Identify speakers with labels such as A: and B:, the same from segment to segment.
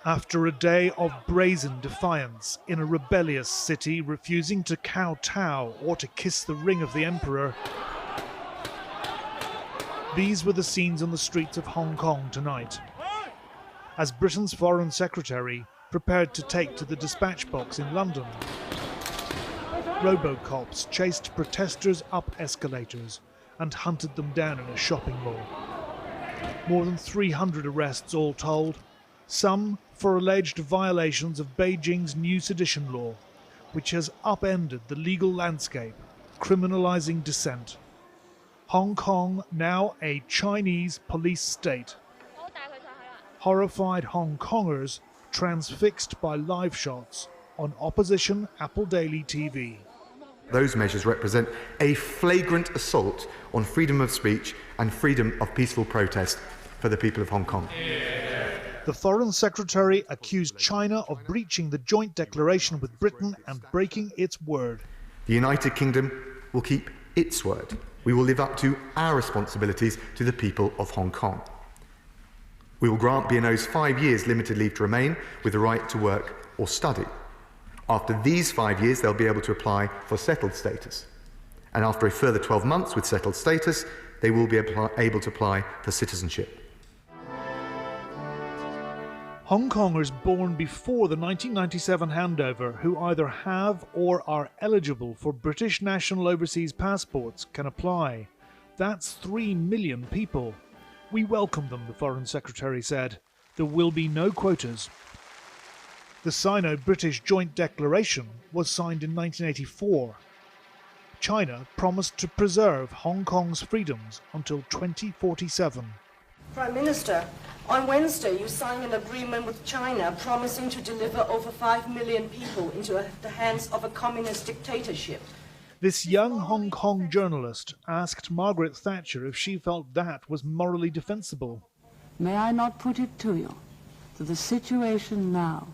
A: After a day of brazen defiance in a rebellious city refusing to kowtow or to kiss the ring of the emperor, these were the scenes on the streets of Hong Kong tonight, as Britain's Foreign Secretary prepared to take to the dispatch box in London. Robocops chased protesters up escalators and hunted them down in a shopping mall. More than 300 arrests all told, some for alleged violations of Beijing's new sedition law, which has upended the legal landscape, criminalizing dissent. Hong Kong now a Chinese police state. Horrified Hong Kongers transfixed by live shots on opposition Apple Daily TV.
B: Those measures represent a flagrant assault on freedom of speech and freedom of peaceful protest for the people of Hong Kong.
A: The Foreign Secretary accused China of breaching the joint declaration with Britain and breaking its word.
B: The United Kingdom will keep its word. We will live up to our responsibilities to the people of Hong Kong. We will grant B&Os 5 years limited leave to remain with the right to work or study. After these 5 years, they'll be able to apply for settled status. And after a further 12 months with settled status, they will be able to apply for citizenship.
A: Hong Kongers born before the 1997 handover who either have or are eligible for British national overseas passports can apply. That's 3 million people. We welcome them, the Foreign Secretary said. There will be no quotas. The Sino-British Joint Declaration was signed in 1984. China promised to preserve Hong Kong's freedoms until 2047.
C: Prime Minister, on Wednesday you signed an agreement with China promising to deliver over 5 million people into the hands of a communist dictatorship.
A: This young Hong Kong journalist asked Margaret Thatcher if she felt that was morally defensible.
D: May I not put it to you that the situation now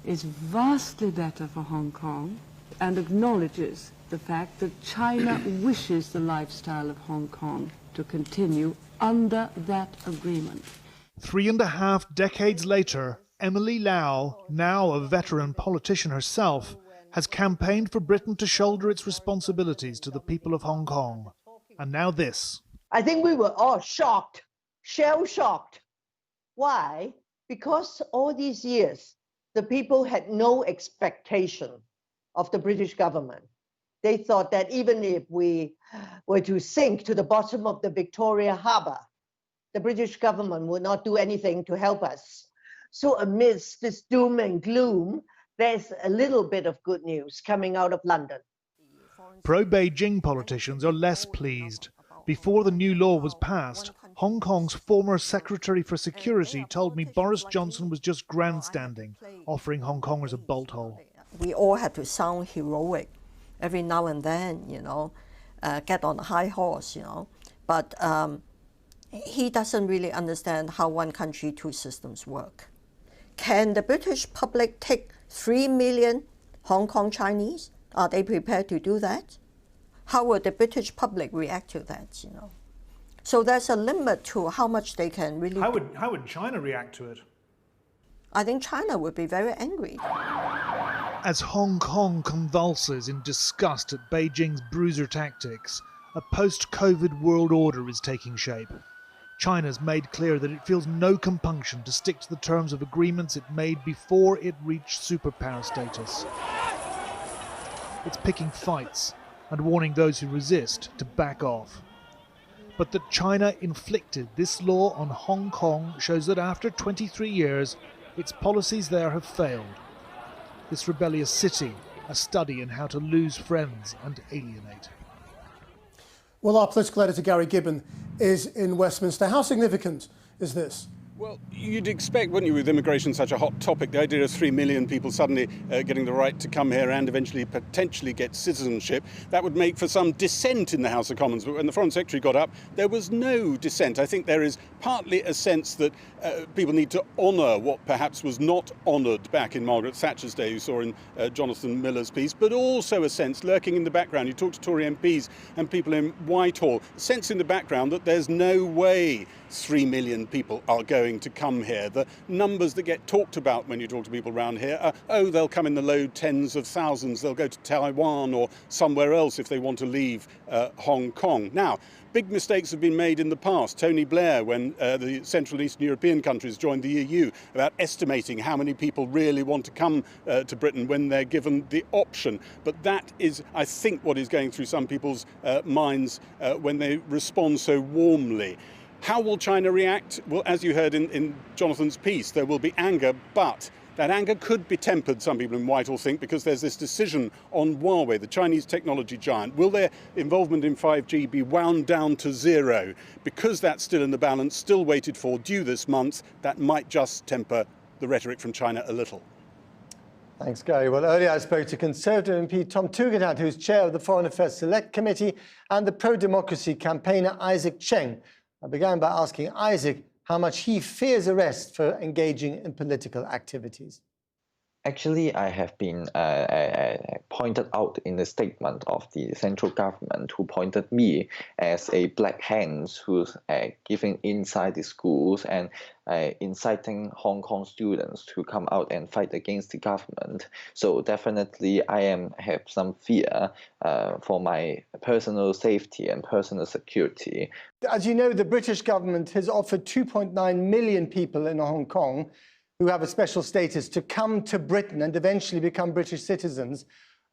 D: is vastly better for Hong Kong and acknowledges the fact that China wishes the lifestyle of Hong Kong to continue under that agreement.
A: 3.5 decades later, Emily Lau, now a veteran politician herself, has campaigned for Britain to shoulder its responsibilities to the people of Hong Kong. And now this.
E: I think we were all shocked, shell-shocked. Why? Because all these years, the people had no expectation of the British government. They thought that even if we were to sink to the bottom of the Victoria Harbour, the British government would not do anything to help us. So amidst this doom and gloom, there's a little bit of good news coming out of London.
A: Pro-Beijing politicians are less pleased. Before the new law was passed, Hong Kong's former Secretary for Security told me Boris Johnson was just grandstanding, offering Hong Kongers a bolt hole.
F: We all had to sound heroic every now and then, get on a high horse, But he doesn't really understand how one country, two systems work. Can the British public take 3 million Hong Kong Chinese? Are they prepared to do that? How would the British public react to that, So there's a limit to how much they can really...
A: How would China react to it?
F: I think China would be very angry.
A: As Hong Kong convulses in disgust at Beijing's bruiser tactics, a post-COVID world order is taking shape. China's made clear that it feels no compunction to stick to the terms of agreements it made before it reached superpower status. It's picking fights and warning those who resist to back off. But that China inflicted this law on Hong Kong shows that after 23 years, its policies there have failed. This rebellious city, a study in how to lose friends and alienate.
G: Well, our political editor, Gary Gibbon, is in Westminster. How significant is this?
H: Well, you'd expect, wouldn't you, with immigration such a hot topic, the idea of 3 million people suddenly getting the right to come here and eventually potentially get citizenship, that would make for some dissent in the House of Commons. But when the Foreign Secretary got up, there was no dissent. I think there is partly a sense that people need to honour what perhaps was not honoured back in Margaret Thatcher's day, you saw in Jonathan Miller's piece, but also a sense lurking in the background. You talk to Tory MPs and people in Whitehall, a sense in the background that there's no way 3 million people are going going to come here. The numbers that get talked about when you talk to people around here are, oh, they'll come in the low tens of thousands. They'll go to Taiwan or somewhere else if they want to leave Hong Kong. Now, big mistakes have been made in the past. Tony Blair, when the Central Eastern European countries joined the EU, about estimating how many people really want to come to Britain when they're given the option. But that is, I think, what is going through some people's minds when they respond so warmly. How will China react? Well, as you heard in Jonathan's piece, there will be anger, but that anger could be tempered, some people in Whitehall think, because there's this decision on Huawei, the Chinese technology giant. Will their involvement in 5G be wound down to zero? Because that's still in the balance, still waited for, due this month, that might just temper the rhetoric from China a little.
I: Thanks, Gary. Well, earlier I spoke to Conservative MP Tom Tugendhat, who's chair of the Foreign Affairs Select Committee, and the pro-democracy campaigner Isaac Cheng. I began by asking Isaac how much he fears arrest for engaging in political activities.
J: Actually, I have been pointed out in the statement of the central government, who pointed me as a black hand who's giving inside the schools and inciting Hong Kong students to come out and fight against the government. So definitely I have some fear for my personal safety and personal security.
I: As you know, the British government has offered 2.9 million people in Hong Kong who have a special status to come to Britain and eventually become British citizens.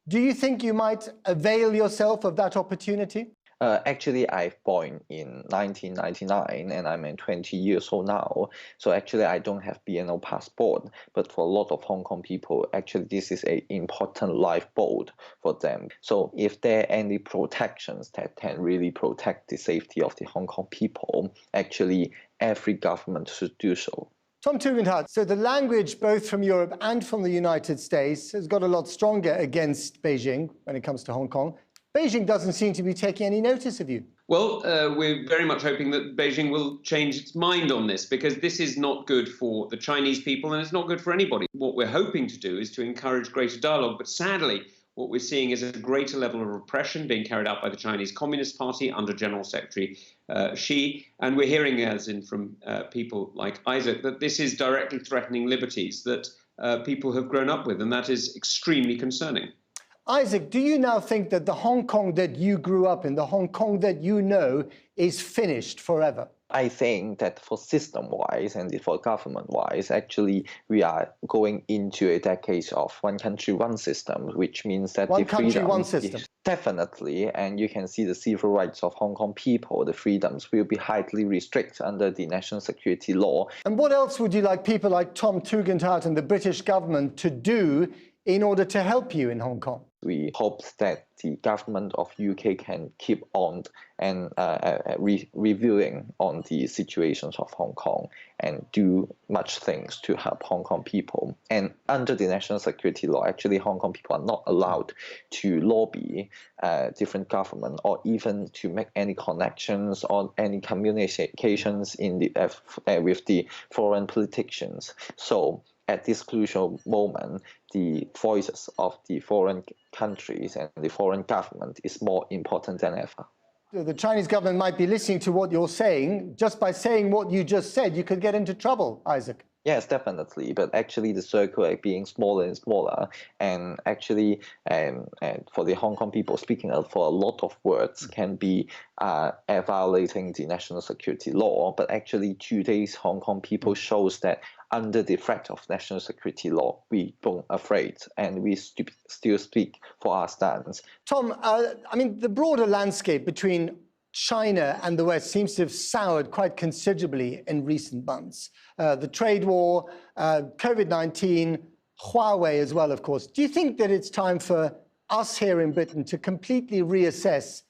I: Do you think you might avail yourself of that opportunity?
J: Actually, I was born in 1999 and I'm 20 years old now. So actually, I don't have BNO passport. But for a lot of Hong Kong people, actually, this is an important lifeboat for them. So if there are any protections that can really protect the safety of the Hong Kong people, actually, every government should do so.
I: Tom Tugendhat, so the language both from Europe and from the United States has got a lot stronger against Beijing when it comes to Hong Kong. Beijing doesn't seem to be taking any notice of you.
K: Well, we're very much hoping that Beijing will change its mind on this, because this is not good for the Chinese people and it's not good for anybody. What we're hoping to do is to encourage greater dialogue, but sadly, what we're seeing is a greater level of repression being carried out by the Chinese Communist Party under General Secretary Xi. And we're hearing, as in from people like Isaac, that this is directly threatening liberties that people have grown up with, and that is extremely concerning.
I: Isaac, do you now think that the Hong Kong that you grew up in, the Hong Kong that you know, is finished forever?
J: I think that for system-wise and for government-wise, actually, we are going into a decade of one country, one system, which means that
I: one country, one system.
J: Definitely, and you can see the civil rights of Hong Kong people, the freedoms will be highly restricted under the national security law.
I: And what else would you like people like Tom Tugendhat and the British government to do in order to help you in Hong Kong?
J: We hope that the government of UK can keep on and reviewing on the situations of Hong Kong and do much things to help Hong Kong people. And under the national security law, actually Hong Kong people are not allowed to lobby different government or even to make any connections or any communications in the with the foreign politicians. So at this crucial moment, the voices of the foreign countries and the foreign government is more important than ever.
I: The Chinese government might be listening to what you're saying. Just by saying what you just said, you could get into trouble, Isaac.
J: Yes, definitely. But actually, the circle is being smaller and smaller. And actually, for the Hong Kong people, speaking for a lot of words can be violating the national security law. But actually, today's Hong Kong people shows that under the threat of national security law, we don't afraid, and we still speak for our stance.
I: Tom, I mean, the broader landscape between China and the West seems to have soured quite considerably in recent months. The trade war, COVID-19, Huawei as well, of course. Do you think that it's time for us here in Britain to completely reassess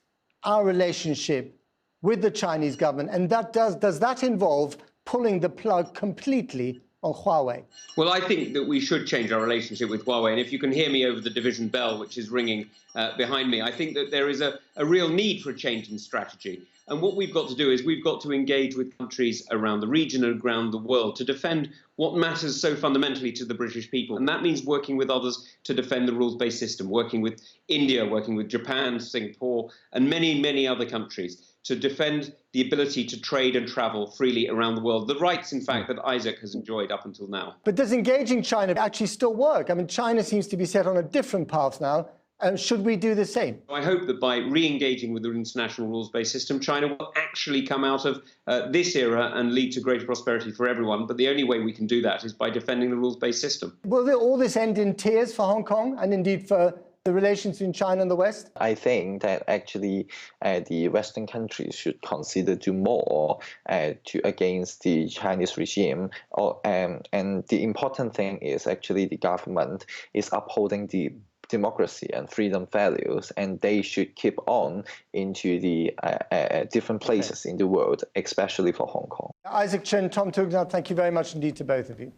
I: our relationship with the Chinese government? And does that involve pulling the plug completely on Huawei?
K: Well, I think that we should change our relationship with Huawei. And if you can hear me over the division bell, which is ringing behind me, I think that there is a real need for a change in strategy. And what we've got to do is we've got to engage with countries around the region and around the world to defend what matters so fundamentally to the British people. And that means working with others to defend the rules-based system, working with India, working with Japan, Singapore, and many, many other countries to defend the ability to trade and travel freely around the world. The rights, in fact, that Isaac has enjoyed up until now.
I: But does engaging China actually still work? I mean, China seems to be set on a different path now. Should we do the same?
K: I hope that by re-engaging with the international rules-based system, China will actually come out of this era and lead to greater prosperity for everyone. But the only way we can do that is by defending the rules-based system.
I: Will all this end in tears for Hong Kong and indeed for the relations between China and the West?
J: I think that actually the Western countries should consider do more against the Chinese regime. And the important thing is actually the government is upholding the democracy and freedom values, and they should keep on into the different places in the world, especially for Hong Kong.
I: Isaac Cheng, Tom Tugendhat, thank you very much indeed to both of you.